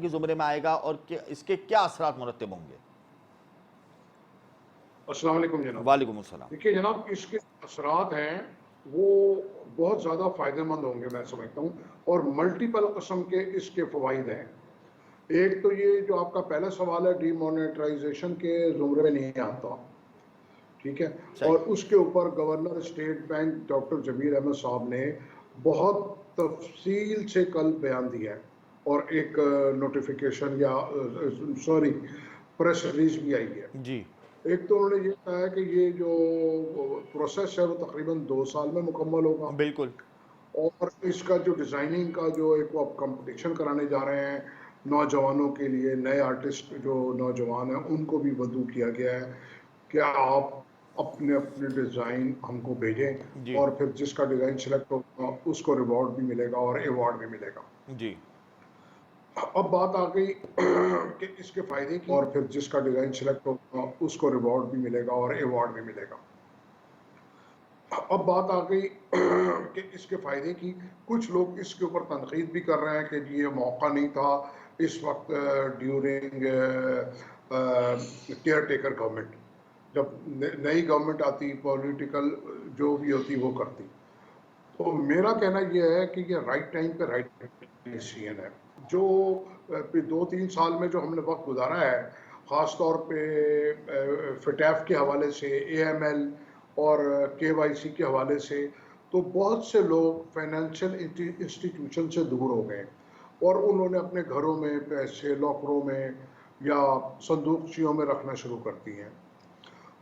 کے زمرے میں آئے گا اور اس کے کیا اثرات مرتب ہوں گے؟ السلام علیکم جناب. وعلیکم السلام. دیکھیے جناب، اس کے اثرات ہیں وہ بہت زیادہ فائدہ مند ہوں گے میں سمجھتا ہوں، اور ملٹیپل قسم کے اس کے فوائد ہیں. ایک تو یہ جو آپ کا پہلا سوال ہے ڈی مونیٹائزیشن کے زمرے میں نہیں آتا، ٹھیک ہے، اور اس کے اوپر گورنر اسٹیٹ بینک ڈاکٹر جمیل احمد صاحب نے بہت تفصیل سے کل بیان دیا ہے، اور ایک نوٹیفیکیشن یا پریس ریلیز بھی آئی ہے. جی. ایک تو انہوں نے یہ کہا ہے کہ یہ جو پروسیس ہے وہ تقریباً 2 سال میں مکمل ہوگا، بالکل. اور اس کا جو ڈیزائننگ کا جو ایک وہ کمپٹیشن کرانے جا رہے ہیں نوجوانوں کے لیے، نئے آرٹسٹ جو نوجوان ہیں ان کو بھی بدو کیا گیا ہے کہ آپ اپنے ڈیزائن ہم کو بھیجیں، اور پھر جس کا ڈیزائن سلیکٹ ہوگا اس کو ریوارڈ بھی ملے گا اور ایوارڈ بھی ملے گا. جی. اب بات آ گئی کہ اس کے فائدے کی، اور پھر جس کا ڈیزائن سلیکٹ ہوگا اس کو ریوارڈ بھی ملے گا اور ایوارڈ بھی ملے گا. اب بات آ گئی کہ اس کے فائدے کی. کچھ لوگ اس کے اوپر تنقید بھی کر رہے ہیں کہ یہ موقع نہیں تھا اس وقت ڈیورنگ کیئر ٹیکر گورنمنٹ، جب نئی گورنمنٹ آتی پولیٹیکل جو بھی ہوتی وہ کرتی. تو میرا کہنا یہ ہے کہ یہ رائٹ ٹائم پہ رائٹ ڈیسیژن ہے. جو 2-3 سال میں جو ہم نے وقت گزارا ہے، خاص طور پہ فٹیف کے حوالے سے، اے ایم ایل اور کے وائی سی کے حوالے سے، تو بہت سے لوگ فائنینشیل انسٹیٹیوشن سے دور ہو گئے، اور انہوں نے اپنے گھروں میں پیسے لاکروں میں یا صندوقچیوں میں رکھنا شروع کر دی ہیں.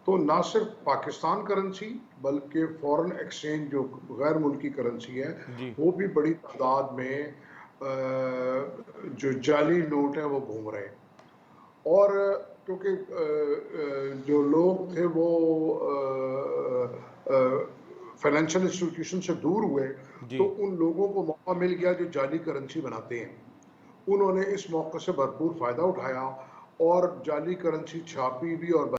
تو نہ صرف پاکستان کرنسی بلکہ فورن ایکسچینج جو غیر ملکی کرنسی ہے وہ بھی بڑی تعداد میں جو جعلی نوٹ ہیں وہ گھوم رہے ہیں. اور کیونکہ جو لوگ تھے وہ فائنینشیل انسٹیٹیوشن سے دور ہوئے، تو ان لوگوں کو موقع مل گیا جو جعلی کرنسی بناتے ہیں. انہوں نے اس موقع سے بھرپور فائدہ اٹھایا اور جعلی کرنسی چھاپی بھی اور